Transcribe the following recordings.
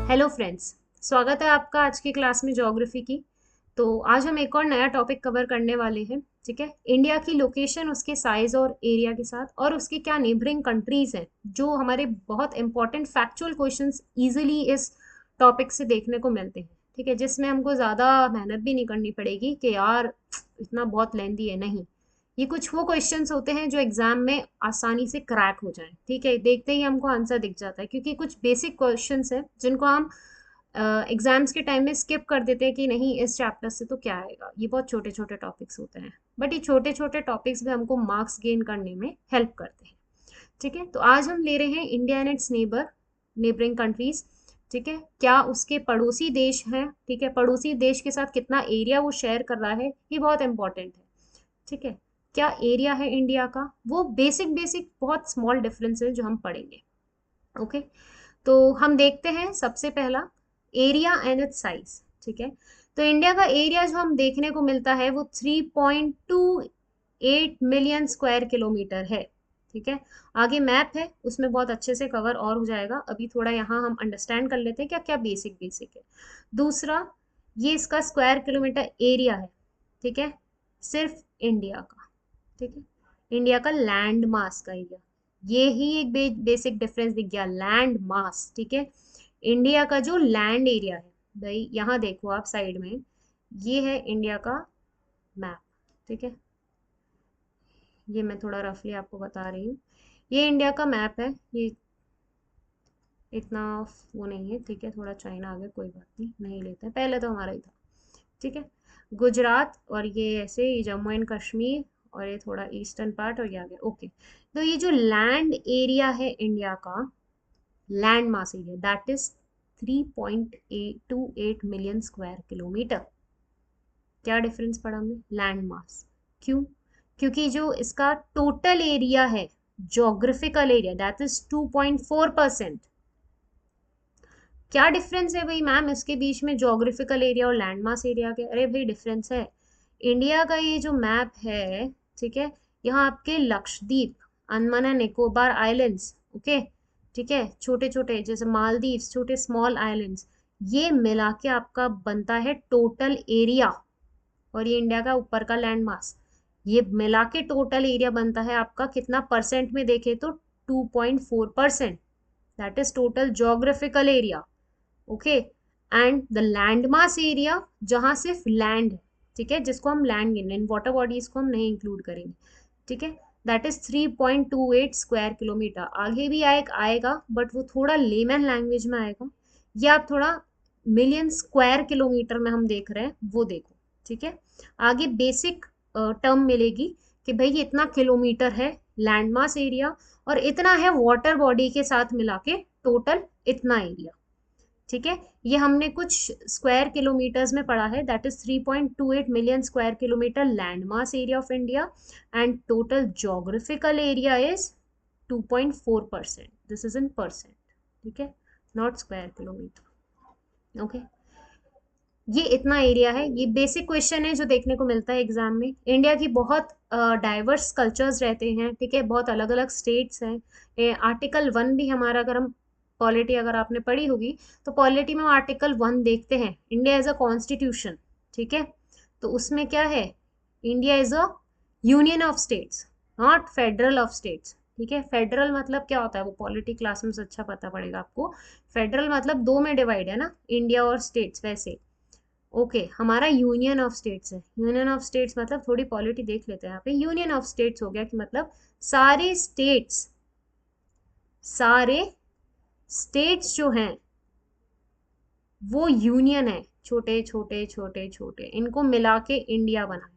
Hello friends. स्वागत है आपका आज की क्लास में ज्योग्राफी की। तो आज हम एक और नया टॉपिक कवर करने वाले हैं। ठीक है, इंडिया की लोकेशन, उसके साइज और एरिया के साथ, और उसकी क्या नेबरिंग कंट्रीज हैं, जो हमारे बहुत इंपॉर्टेंट फैक्चुअल क्वेश्चंस इजीली इस टॉपिक से देखने को मिलते हैं। ठीक है, जिसमें हमको ज़्यादा मेहनत भी नहीं करनी पड़ेगी कि यार इतना बहुत लेंदी है। नहीं, ये कुछ वो क्वेश्चंस होते हैं जो एग्जाम में आसानी से क्रैक हो जाएं। ठीक है, देखते ही हमको आंसर दिख जाता है, क्योंकि कुछ बेसिक क्वेश्चंस हैं जिनको हम एग्जाम्स के टाइम में स्किप कर देते हैं कि नहीं इस चैप्टर से तो क्या आएगा। ये बहुत छोटे छोटे टॉपिक्स होते हैं, बट ये छोटे छोटे टॉपिक्स भी हमको मार्क्स गेन करने में हेल्प करते हैं। ठीक है, तो आज हम ले रहे हैं India and it's neighbouring countries. ठीक है, क्या उसके पड़ोसी देश हैं, ठीक है, पड़ोसी देश के साथ कितना एरिया वो शेयर कर रहा है, ये बहुत इंपॉर्टेंट है। ठीक है, क्या एरिया है इंडिया का, वो बेसिक बेसिक बहुत स्मॉल डिफरेंस है जो हम पढ़ेंगे। ओके, तो हम देखते हैं सबसे पहला एरिया एंड इट्स साइज। ठीक है, तो इंडिया का एरिया जो हम देखने को मिलता है वो 3.28 मिलियन स्क्वायर किलोमीटर है। ठीक है, आगे मैप है, उसमें बहुत अच्छे से कवर और हो जाएगा। अभी थोड़ा यहाँ हम अंडरस्टैंड कर लेते हैं क्या क्या बेसिक बेसिक है। दूसरा, ये इसका स्क्वायर किलोमीटर एरिया है। ठीक है, सिर्फ इंडिया का। ठीक है, इंडिया का लैंड मास का एरिया, ये ही एक बेसिक डिफरेंस दिख गया, लैंड मास। ठीक है, इंडिया का जो लैंड एरिया है, भाई यहाँ देखो आप साइड में, ये है इंडिया का मैप। ठीक है, ये मैं थोड़ा रफली आपको बता रही हूँ, ये इंडिया का मैप है। ये इतना वो नहीं है। ठीक है, थोड़ा चाइना आ गया, कोई बात नहीं, नहीं लेते हैं, पहले तो हमारा ही था। ठीक है, गुजरात, और ये ऐसे ये जम्मू एंड कश्मीर, और ये थोड़ा ईस्टर्न पार्ट, और ये आ गया। ओके, तो ये जो लैंड एरिया है इंडिया का, land mass area, that is 3.28 million square kilometre. क्या डिफरेंस पड़ा हमें, लैंड मास। क्यों? क्योंकि जो इसका टोटल एरिया है, जोग्राफिकल एरिया, दैट इज 2.4%। क्या डिफरेंस है भाई मैम इसके बीच में, ज्योग्राफिकल एरिया और लैंडमास एरिया के? अरे भाई डिफरेंस है, इंडिया का ये जो मैप है, ठीक है, यहाँ आपके Lakshadweep, Andaman and Nicobar islands, okay, ठीक है, छोटे छोटे जैसे मालदीव, छोटे स्मॉल आइलैंड्स, ये मिला के आपका बनता है टोटल एरिया। और ये इंडिया का ऊपर का लैंड मास, ये मिला के टोटल एरिया बनता है आपका कितना, परसेंट में देखे तो 2.4%। That is total geographical area. Okay, and the land mass area, जहां सिर्फ लैंड है, ठीक है, जिसको हम लैंड गिन रहे हैं, वाटर बॉडीज को हम नहीं इंक्लूड करेंगे। ठीक है, दैट इज 3.28 स्क्वायर किलोमीटर। आगे भी आएगा बट वो थोड़ा लेमन लैंग्वेज में आएगा, या आप थोड़ा मिलियन स्क्वायर किलोमीटर में हम देख रहे हैं वो देखो। ठीक है, आगे बेसिक टर्म मिलेगी कि भाई ये इतना किलोमीटर है लैंड मास एरिया, और इतना है वाटर बॉडी के साथ मिला के टोटल इतना एरिया। ठीक है, ये हमने कुछ स्क्वायर किलोमीटर्स में पढ़ा है, that is 3.28 million square kilometre land mass area of India, and total geographical area is 2.4%। This is in percent. ठीक है, नॉट स्क्वायर किलोमीटर। ओके, ये इतना एरिया है। ये बेसिक क्वेश्चन है जो देखने को मिलता है एग्जाम में। इंडिया की बहुत डाइवर्स कल्चर्स रहते हैं। ठीक है, बहुत अलग अलग स्टेट्स हैं। आर्टिकल 1 भी हमारा, अगर हम पॉलिटी अगर आपने पढ़ी होगी तो पॉलिटी में आर्टिकल 1 देखते हैं, इंडिया एज अ कॉन्स्टिट्यूशन। ठीक है, तो उसमें क्या है, India is a union of states, not federal of states. ठीक है, फेडरल मतलब क्या होता है वो पॉलिटी क्लास में अच्छा पता पड़ेगा आपको। फेडरल मतलब दो में डिवाइड है ना, इंडिया और स्टेट्स, वैसे। ओके, हमारा यूनियन ऑफ स्टेट्स है। यूनियन ऑफ स्टेट्स मतलब, थोड़ी पॉलिटी देख लेते हैं यहाँ पे, यूनियन ऑफ स्टेट्स हो गया कि मतलब सारे स्टेट्स, सारे स्टेट्स जो हैं वो यूनियन है, छोटे छोटे छोटे छोटे, इनको मिला के इंडिया बना है।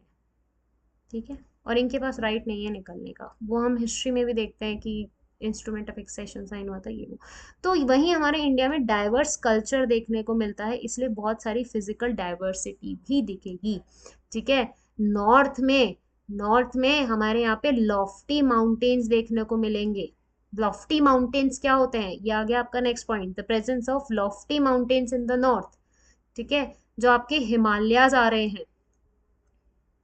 ठीक है, और इनके पास राइट नहीं है निकलने का, वो हम हिस्ट्री में भी देखते हैं कि इंस्ट्रूमेंट ऑफ एक्सेशन साइन हुआ था, ये वो। तो वहीं हमारे इंडिया में डाइवर्स कल्चर देखने को मिलता है, इसलिए बहुत सारी फिजिकल डाइवर्सिटी भी दिखेगी। ठीक है, नॉर्थ में, नॉर्थ में हमारे यहाँ पे लॉफ्टी माउंटेन्स देखने को मिलेंगे। लॉफ्टी माउंटेन्स क्या होते हैं, ये आ गया आपका next point, the presence of Lofty mountains in the north. ठीक है, जो आपके हिमालयाज आ रहे हैं,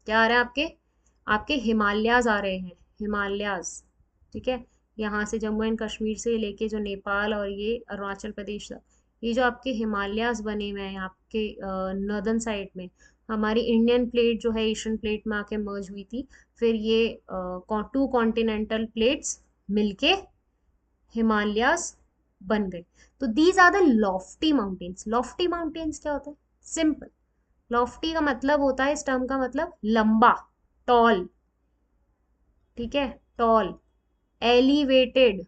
क्या आ रहा है आपके, आपके हिमालयाज आ रहे हैं, हिमालयाज। ठीक है, यहाँ से जम्मू एंड कश्मीर से लेके जो नेपाल और ये अरुणाचल प्रदेश तक, ये जो आपके हिमालयाज बने हुए हैं आपके नॉर्दर्न साइड में, हमारी इंडियन प्लेट जो है एशियन प्लेट में आके मर्ज हुई थी, फिर ये 2 कॉन्टिनेंटल प्लेट्स मिलके हिमालयाज बन गए। तो these are the lofty mountains. Lofty mountains क्या होता है? सिंपल, लॉफ्टी का मतलब होता है, इस टर्म का मतलब लंबा, टॉल, ठीक है, टॉल। एलिवेटेड,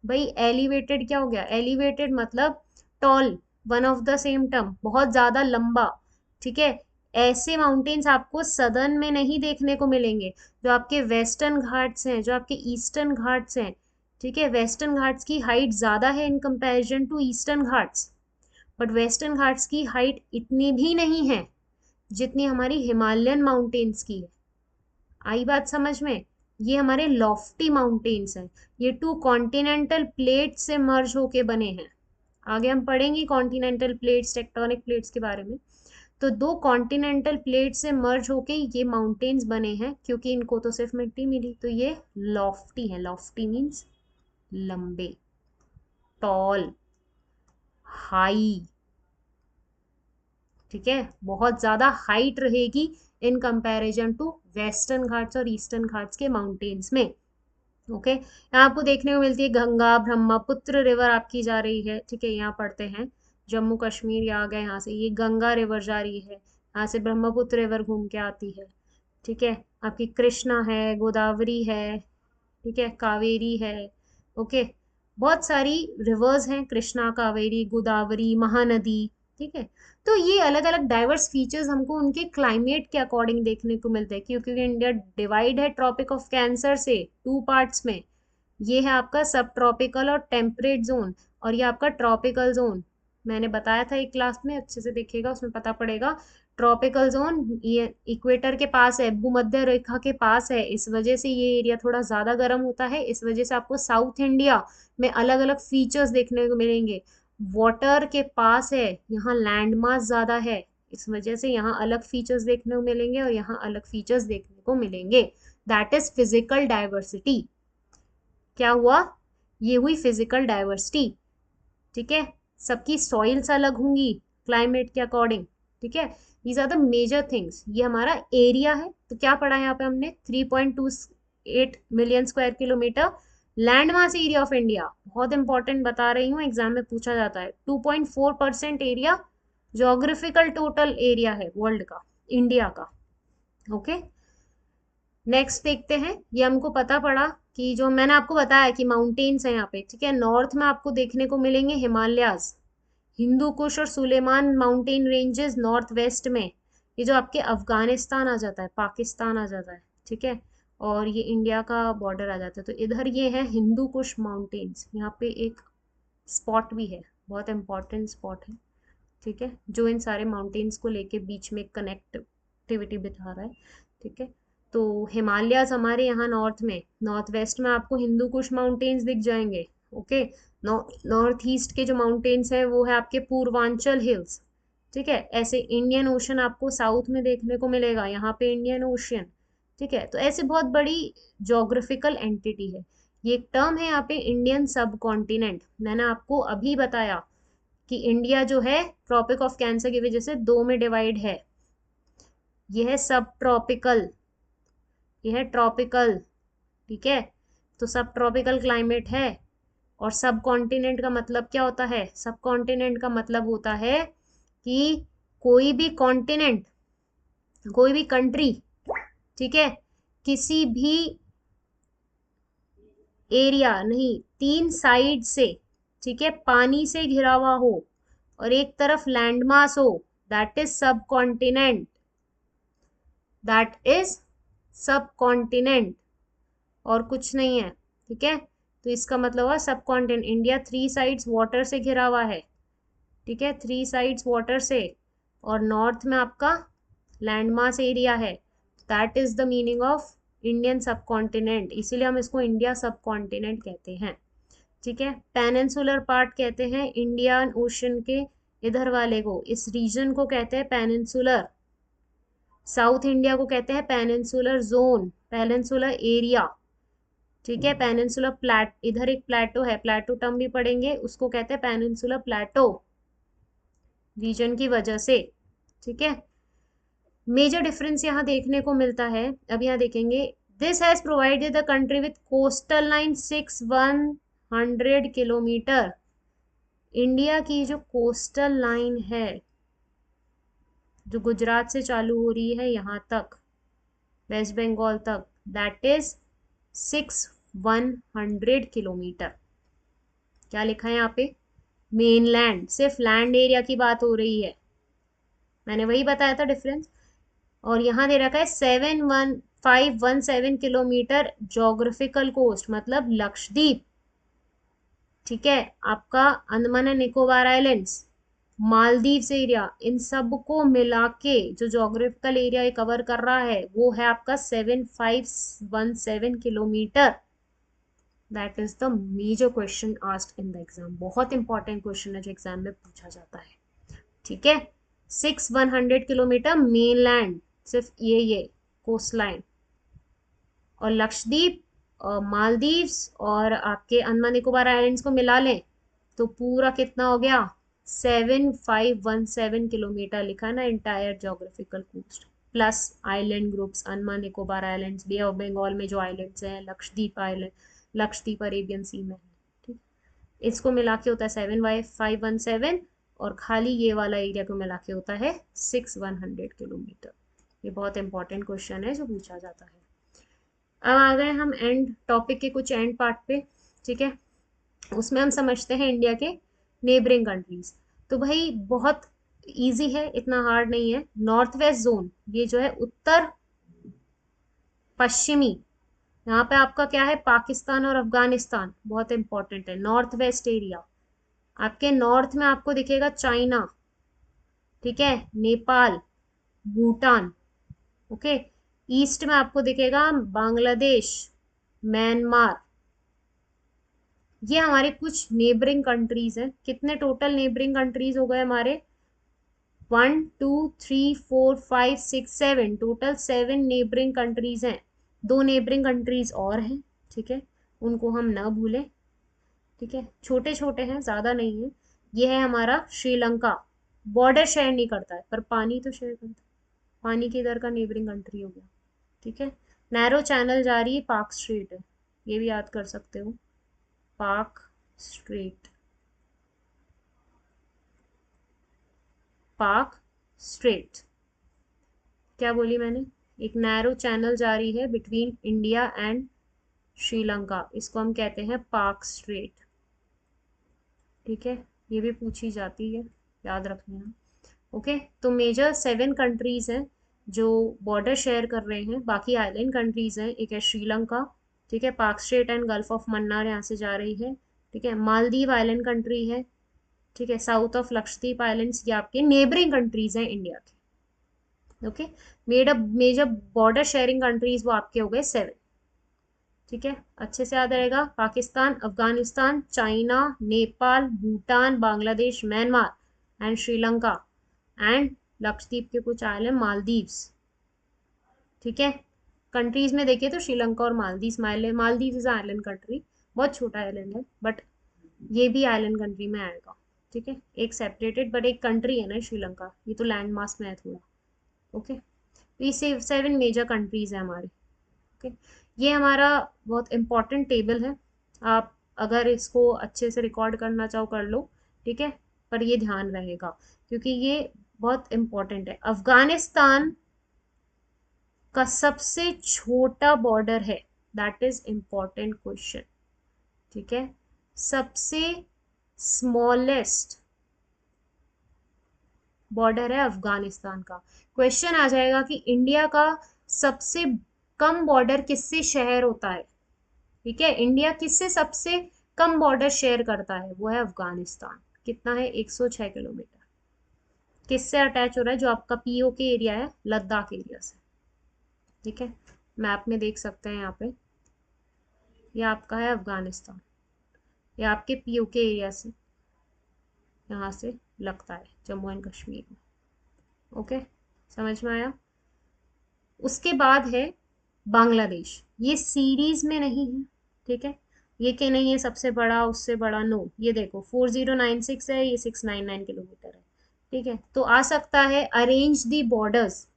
भाई एलिवेटेड क्या हो गया? एलिवेटेड मतलब tall, one of the same term, बहुत ज्यादा लंबा, ठीक है। ऐसे माउंटेन्स आपको सदर्न में नहीं देखने को मिलेंगे। जो आपके वेस्टर्न घाट्स हैं, जो आपके ईस्टर्न घाट्स हैं, ठीक है, वेस्टर्न घाट्स की हाइट ज्यादा है in comparison to Eastern Ghats, but Western Ghats की हाइट इतनी भी नहीं है जितनी हमारी हिमालयन माउंटेन्स की है। आई बात समझ में? ये हमारे लॉफ्टी माउंटेन्स हैं। ये 2 कॉन्टिनेंटल प्लेट से मर्ज होके बने हैं। आगे हम पढ़ेंगे कॉन्टिनेंटल प्लेट्स, टेक्टोनिक प्लेट्स के बारे में। तो 2 कॉन्टिनेंटल प्लेट से मर्ज होके ये माउंटेन्स बने हैं, क्योंकि इनको तो सिर्फ मिट्टी मिली, तो ये लॉफ्टी है। लॉफ्टी मीन्स लंबे, टॉल, हाई, ठीक है, बहुत ज्यादा हाइट रहेगी in comparison to Western Ghats और ईस्टर्न घाट्स के माउंटेन्स में। ओके, यहाँ आपको देखने को मिलती है गंगा ब्रह्मपुत्र रिवर आपकी जा रही है, ठीक है, यहाँ पढ़ते हैं जम्मू कश्मीर, यहाँ गए, यहाँ से ये गंगा रिवर जा रही है, यहाँ से ब्रह्मपुत्र रिवर घूम के आती है, ठीक है। आपकी कृष्णा है, गोदावरी है, ठीक है, कावेरी है। ओके, बहुत सारी रिवर्स हैं, कृष्णा, कावेरी, गोदावरी, महानदी, ठीक है। तो ये अलग अलग डाइवर्स फीचर्स हमको उनके क्लाइमेट के अकॉर्डिंग देखने को मिलते हैं, क्योंकि इंडिया डिवाइड है ट्रॉपिक ऑफ कैंसर से 2 पार्ट्स में। ये है आपका सब ट्रॉपिकल और टेम्परेट जोन, और ये आपका ट्रॉपिकल जोन। मैंने बताया था एक क्लास में, अच्छे से देखिएगा, उसमें पता पड़ेगा। ट्रॉपिकल जोन ये इक्वेटर के पास है, भूमध्य रेखा के पास है, इस वजह से ये एरिया थोड़ा ज्यादा गर्म होता है। इस वजह से आपको साउथ इंडिया में अलग अलग फीचर्स देखने को मिलेंगे। वाटर के पास है, यहाँ लैंड मास ज्यादा है, इस वजह से यहाँ अलग फीचर्स देखने को मिलेंगे और यहाँ अलग फीचर्स देखने को मिलेंगे। That is physical diversity. क्या हुआ? ये हुई फिजिकल डाइवर्सिटी, ठीक है। सबकी सॉइल्स अलग होंगी क्लाइमेट के अकॉर्डिंग, ठीक है। These are the major things. ये हमारा एरिया है, तो क्या पढ़ा यहाँ पे हमने? 3.28 million square kilometre. Land mass area of India, बहुत इंपॉर्टेंट बता रही हूँ, एग्जाम में पूछा जाता है। 2.4% एरिया जोग्राफिकल टोटल एरिया है वर्ल्ड का, इंडिया का। ओके, नेक्स्ट देखते हैं। ये हमको पता पड़ा कि जो मैंने आपको बताया कि माउंटेन्स है यहाँ पे, ठीक है। नॉर्थ में आपको देखने को मिलेंगे हिमालयाज, हिंदू कुश और Sulaiman mountain ranges north west में। ये जो आपके अफगानिस्तान आ जाता है, पाकिस्तान आ जाता है, ठीक है, और ये इंडिया का बॉर्डर आ जाता है, तो इधर ये है हिंदू कुश माउंटेन्स। यहाँ पे एक स्पॉट भी है, बहुत इंपॉर्टेंट स्पॉट है, ठीक है, जो इन सारे माउंटेन्स को लेके बीच में कनेक्टिविटी बिठा रहा है, ठीक है। तो हिमालयाज हमारे यहाँ नॉर्थ में, नॉर्थ वेस्ट में आपको हिंदू कुश माउंटेन्स दिख जाएंगे। ओके, नॉर्थ ईस्ट के जो माउंटेन्स है वो है आपके पूर्वांचल हिल्स, ठीक है। ऐसे इंडियन ओशन आपको साउथ में देखने को मिलेगा, यहाँ पे इंडियन ओशन, ठीक है। तो ऐसे बहुत बड़ी जोग्राफिकल एंटिटी है। ये एक टर्म है यहाँ पे इंडियन सब कॉन्टिनेंट। मैंने आपको अभी बताया कि इंडिया जो है ट्रॉपिक ऑफ कैंसर की वजह से 2 में डिवाइड है। यह है सब ट्रॉपिकल, यह है ट्रॉपिकल, ठीक है। तो सब ट्रॉपिकल क्लाइमेट है। और सब कॉन्टिनेंट का मतलब क्या होता है? सब कॉन्टिनेंट का मतलब होता है कि कोई भी कॉन्टिनेंट, कोई भी कंट्री, ठीक है, किसी भी एरिया नहीं, 3 साइड से, ठीक है, पानी से घिरा हुआ हो और एक तरफ लैंडमास हो, दैट इज सब कॉन्टिनेंट, दैट इज सब कॉन्टिनेंट, और कुछ नहीं है, ठीक है। तो इसका मतलब हुआ सब कॉन्टिनेंट। इंडिया 3 साइड्स वाटर से घिरा हुआ है, ठीक है, 3 साइड्स वाटर से, और नॉर्थ में आपका लैंडमास एरिया है। That is the meaning of Indian सब कॉन्टिनेंट, इसीलिए हम इसको इंडिया सब कॉन्टिनेंट कहते हैं, ठीक है। पेनिनसुलर पार्ट कहते हैं इंडियन ओशन के इधर वाले को, इस रीजन को कहते हैं पेनिनसुलर। साउथ इंडिया को कहते हैं पेनिनसुलर जोन, पेनिनसुलर एरिया, ठीक है। पेनिनसुला प्लैट, इधर एक प्लेटो है, प्लेटो टर्म भी पढ़ेंगे, उसको कहते हैं पेनिनसुला प्लेटो रीजन की वजह से। ठीक है। मेजर डिफरेंस यहाँ देखने को मिलता है, अब यहाँ देखेंगे, this has provided the country with coastal line 6,100 kilometre. India की जो कोस्टल लाइन है, जो गुजरात से चालू हो रही है यहाँ तक, वेस्ट बंगाल तक, दैट इज 6,100 किलोमीटर। क्या लिखा है यहाँ पे? मेनलैंड, सिर्फ लैंड एरिया की बात हो रही है, मैंने वही बताया था डिफरेंस। और यहाँ दे रखा है 7,157 किलोमीटर जोग्राफिकल कोस्ट, मतलब लक्षद्वीप। ठीक है। आपका Andaman and Nicobar islands, Maldives area, इन सब को मिला के जो जोग्राफिकल एरिया कवर कर रहा है वो है आपका 7,517 kilometre. That is the major question asked in the exam, बहुत इंपॉर्टेंट क्वेश्चन है जो एग्जाम में पूछा जाता है। ठीक है। 6,100 किलोमीटर मेनलैंड, सिर्फ ये कोस्ट लाइन। और लक्षद्वीप और मालदीव्स और आपके अंडमान निकोबार आइलैंड्स को मिला लें तो पूरा कितना हो गया? 7,517 किलोमीटर लिखा है ना, entire geographical coast, plus island groups, Andaman Nicobar islands, Bay of Bengal में जो आइलैंड्स हैं, Lakshadweep island, Lakshadweep Arabian Sea में है। ठीक, इसको मिला के होता है 7,517, और खाली ये वाला एरिया को मिला के होता है 6,100 किलोमीटर। ये बहुत इंपॉर्टेंट क्वेश्चन है जो पूछा जाता है। अब आ गए हम एंड टॉपिक के कुछ एंड पार्ट पे। ठीक है। उसमें हम समझते हैं इंडिया के नेबरिंग कंट्रीज। तो भाई बहुत इजी है, इतना हार्ड नहीं है। नॉर्थ वेस्ट जोन, ये जो है उत्तर पश्चिमी, यहाँ पे आपका क्या है? पाकिस्तान और अफगानिस्तान, बहुत इंपॉर्टेंट है। नॉर्थ वेस्ट एरिया, आपके नॉर्थ में आपको दिखेगा चाइना, ठीक है, नेपाल, भूटान। ओके। ईस्ट में आपको दिखेगा बांग्लादेश, म्यांमार। ये हमारे कुछ नेबरिंग कंट्रीज हैं। कितने टोटल नेबरिंग कंट्रीज हो गए हमारे? 1 2 3 4 5 6 7, टोटल 7 नेबरिंग कंट्रीज हैं। 2 नेबरिंग कंट्रीज और हैं, ठीक है, उनको हम ना भूलें। ठीक है। छोटे छोटे हैं, ज्यादा नहीं है। ये है हमारा श्रीलंका, बॉर्डर शेयर नहीं करता है पर पानी तो शेयर करता है, पानी के इधर का नेबरिंग कंट्री हो गया। ठीक है। नैरो चैनल जा रही है, पाक स्ट्रेट है, ये भी याद कर सकते हो, पाक स्ट्रेट, पाक स्ट्रेट। क्या बोली मैंने? एक नैरो चैनल जारी है बिटवीन इंडिया एंड श्रीलंका, इसको हम कहते हैं पाक स्ट्रेट। ठीक है। ये भी पूछी जाती है, याद रखना। ओके। तो मेजर 7 कंट्रीज हैं जो बॉर्डर शेयर कर रहे हैं, बाकी आइलैंड कंट्रीज हैं। एक है श्रीलंका, ठीक है, पाक straight and gulf of Mannar यहाँ से जा रही है। ठीक है। मालदीव आइलैंड कंट्री है, ठीक है, साउथ ऑफ लक्षद्वीप आइलैंड्स, ये आपके नेबरिंग कंट्रीज हैं इंडिया के। Okay. Major border sharing countries वो आपके हो गए 7। ठीक है, अच्छे से याद रहेगा। Pakistan, Afghanistan, China, Nepal, Bhutan, Bangladesh, Myanmar and Sri Lanka, and Lakshadweep के कुछ आइलैंड, मालदीव्स। ठीक है। कंट्रीज में देखिए तो श्रीलंका और Maldives, Maldives is island country, बहुत छोटा आइलैंड है, बट ये भी आइलैंड कंट्री में आएगा। ठीक है। एक सेपरेटेड बट एक कंट्री है ना श्रीलंका, ये तो लैंड मास में है थोड़ा। ओके। तो ये 7 मेजर कंट्रीज है हमारे। ओके। ये हमारा बहुत इंपॉर्टेंट टेबल है, आप अगर इसको अच्छे से रिकॉर्ड करना चाहो कर लो। ठीक है। पर ये ध्यान रहेगा क्योंकि ये बहुत इंपॉर्टेंट है। अफगानिस्तान का सबसे छोटा बॉर्डर है, दैट इज इंपॉर्टेंट क्वेश्चन। ठीक है। सबसे स्मॉलेस्ट बॉर्डर है अफगानिस्तान का। क्वेश्चन आ जाएगा कि इंडिया का सबसे कम बॉर्डर किससे शेयर होता है। ठीक है। इंडिया किससे सबसे कम बॉर्डर शेयर करता है? वो है अफगानिस्तान। कितना है? 106 किलोमीटर। किससे अटैच हो रहा है? जो आपका पीओके एरिया है, लद्दाख एरिया से। ठीक है। मैप में देख सकते हैं यहाँ पे, ये आपका है अफगानिस्तान, ये आपके पीओके एरिया से यहाँ से लगता है जम्मू एंड कश्मीर में। ओके, समझ में आया? उसके बाद है बांग्लादेश, ये सीरीज में नहीं है, ठीक है, ये कि नहीं ये सबसे बड़ा उससे बड़ा, नो, ये देखो 4096 है, ये 699 किलोमीटर है। ठीक है, तो आ सकता है अरेंज दी बॉर्डर्स।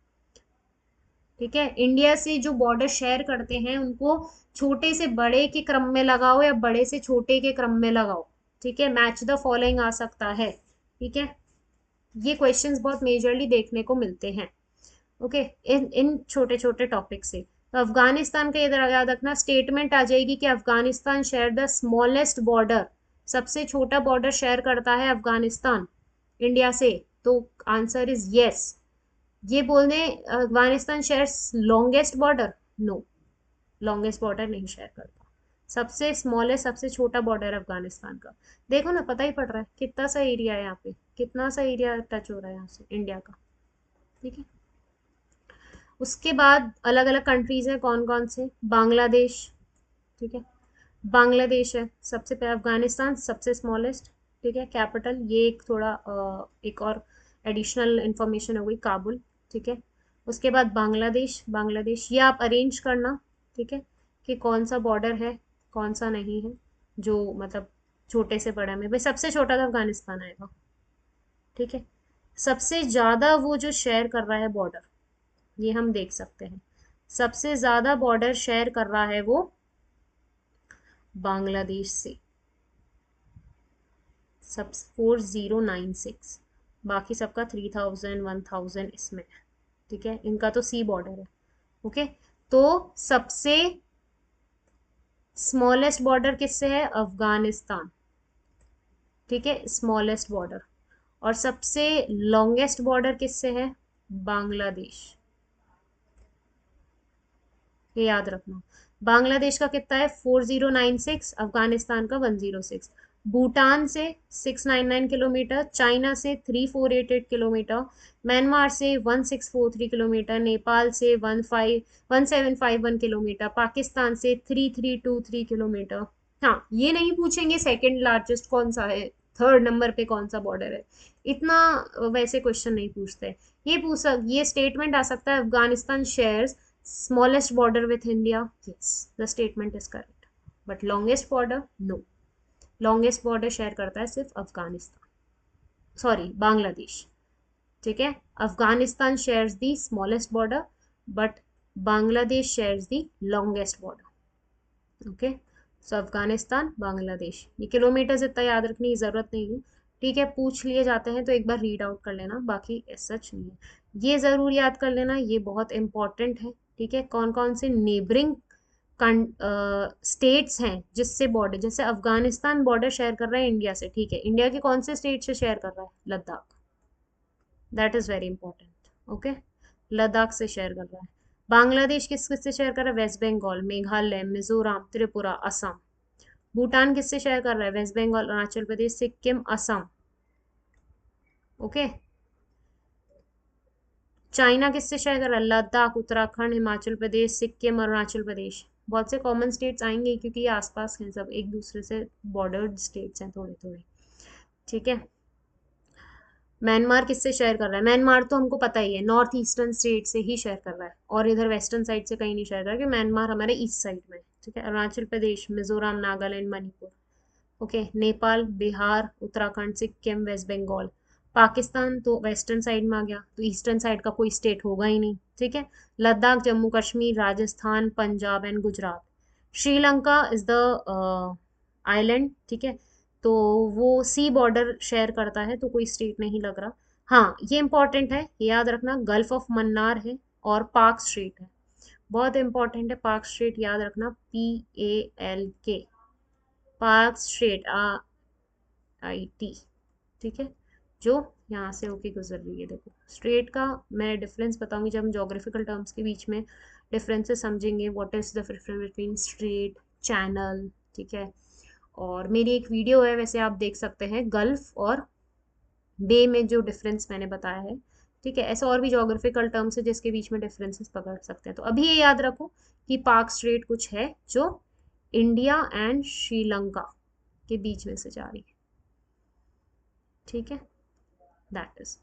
ठीक है, इंडिया से जो बॉर्डर शेयर करते हैं उनको छोटे से बड़े के क्रम में लगाओ या बड़े से छोटे के क्रम में लगाओ। ठीक है, मैच द फॉलोइंग आ सकता है। ठीक है, ये क्वेश्चंस बहुत मेजरली देखने को मिलते हैं। ओके, इन इन छोटे छोटे टॉपिक से। तो अफगानिस्तान का इधर याद रखना, स्टेटमेंट आ जाएगी कि Afghanistan share the smallest border, सबसे छोटा बॉर्डर शेयर करता है अफगानिस्तान इंडिया से। तो आंसर इज यस। ये बोलने Afghanistan shares longest border, no, longest border नहीं शेयर करता। सबसे स्मॉलेस्ट, सबसे छोटा बॉर्डर अफगानिस्तान का। देखो ना, पता ही पड़ रहा है कितना सा एरिया है यहाँ पे, कितना सा एरिया टच हो रहा है यहाँ से इंडिया का। ठीक है, उसके बाद अलग अलग कंट्रीज हैं, कौन कौन से, बांग्लादेश। ठीक है, बांग्लादेश है सबसे पहले, अफगानिस्तान सबसे स्मॉलेस्ट। ठीक है, कैपिटल ये एक थोड़ा एक और एडिशनल इंफॉर्मेशन हो गई, काबुल। ठीक है, उसके बाद बांग्लादेश, बांग्लादेश ये आप अरेंज करना। ठीक है, कि कौन सा बॉर्डर है कौन सा नहीं है, जो मतलब छोटे से बड़ा में, भाई सबसे छोटा तो अफगानिस्तान आएगा। ठीक है, सबसे ज्यादा वो जो शेयर कर रहा है बॉर्डर, ये हम देख सकते हैं, सबसे ज्यादा बॉर्डर शेयर कर रहा है वो बांग्लादेश से, सब 4096। बाकी सबका 3000 1000 इसमें है। ठीक है, इनका तो सी बॉर्डर है। ओके, तो सबसे स्मॉलेस्ट बॉर्डर किससे है, अफगानिस्तान। ठीक है, स्मॉलेस्ट बॉर्डर। और सबसे लॉन्गेस्ट बॉर्डर किससे है, बांग्लादेश। ये याद रखना, बांग्लादेश का कितना है 4096, अफगानिस्तान का 106। भूटान से 699 किलोमीटर, चाइना से 3488 किलोमीटर, म्यांमार से 1643 किलोमीटर, नेपाल से 1751 किलोमीटर, पाकिस्तान से 3323 किलोमीटर। हाँ, ये नहीं पूछेंगे सेकंड लार्जेस्ट कौन सा है, थर्ड नंबर पे कौन सा बॉर्डर है, इतना वैसे क्वेश्चन नहीं पूछते। ये स्टेटमेंट आ सकता है, Afghanistan shares smallest border with India, yes, the statement is correct, but longest border, no, longest border share करता है सिर्फ अफगानिस्तान, सॉरी बांग्लादेश। ठीक है, Afghanistan shares the smallest border, but Bangladesh shares the longest border. Okay, so Afghanistan Bangladesh, ये किलोमीटर इतना याद रखने की जरूरत नहीं है। ठीक है, पूछ लिए जाते हैं तो एक बार रीड आउट कर लेना, बाकी सच नहीं है। ये जरूर याद कर लेना, ये बहुत इंपॉर्टेंट है। ठीक है, कौन कौन से नेबरिंग स्टेट्स हैं जिससे बॉर्डर, जैसे अफगानिस्तान बॉर्डर शेयर कर रहा है इंडिया से। ठीक है, इंडिया के कौन से स्टेट से शेयर कर रहा है, Ladakh, that is very important. Okay, Ladakh से शेयर कर रहा है। बांग्लादेश किस किस से शेयर कर रहा है, वेस्ट बंगाल, मेघालय, मिजोरम, त्रिपुरा, असम। भूटान किससे शेयर कर रहा है, waste Bengal, Arunachal Pradesh, Sikkim, Assam. Okay, China किससे शेयर कर रहा है, लद्दाख, उत्तराखंड, हिमाचल प्रदेश, सिक्किम, अरुणाचल प्रदेश। बहुत से कॉमन स्टेट्स आएंगे क्योंकि ये आसपास हैं, सब एक दूसरे से बॉर्डर्ड स्टेट्स हैं थोड़े थोड़े। ठीक है, म्यांमार किससे शेयर कर रहा है, म्यांमार तो हमको पता ही है, नॉर्थ ईस्टर्न स्टेट से ही शेयर कर रहा है, और इधर वेस्टर्न साइड से कहीं नहीं शेयर कर रहा, क्योंकि म्यांमार हमारे ईस्ट साइड में है। ठीक है, अरुणाचल प्रदेश, मिजोरम, नागालैंड, मणिपुर। Okay, Nepal, Bihar, Uttarakhand, Sikkim, west Bengal. पाकिस्तान तो वेस्टर्न साइड में आ गया, तो ईस्टर्न साइड का कोई स्टेट होगा ही नहीं। ठीक है, Ladakh, Jammu Kashmir, Rajasthan, Punjab and Gujarat. Sri Lanka is the island. ठीक है, तो वो सी बॉर्डर शेयर करता है, तो कोई स्टेट नहीं लग रहा। हाँ, ये इंपॉर्टेंट है, ये याद रखना, गल्फ ऑफ मन्नार है और पार्क स्ट्रेट है, बहुत इंपॉर्टेंट है, पार्क स्ट्रेट याद रखना, PALK, पार्क स्ट्रेट, IT। ठीक है, जो यहाँ से होके गुजर रही है। देखो स्ट्रेट का मैं डिफरेंस बताऊंगी जब हम जोग्राफिकल टर्म्स के बीच में डिफरेंसेस समझेंगे, what is the difference between straight, channel. ठीक है, और मेरी एक वीडियो है वैसे, आप देख सकते हैं, गल्फ और बे में जो डिफरेंस मैंने बताया है। ठीक है, ऐसे और भी जोग्राफिकल टर्म्स है जिसके बीच में डिफरेंसेस पकड़ सकते हैं। तो अभी ये याद रखो कि पार्क स्ट्रेट कुछ है जो इंडिया एंड श्रीलंका के बीच में से जा रही है। ठीक है, दैट इज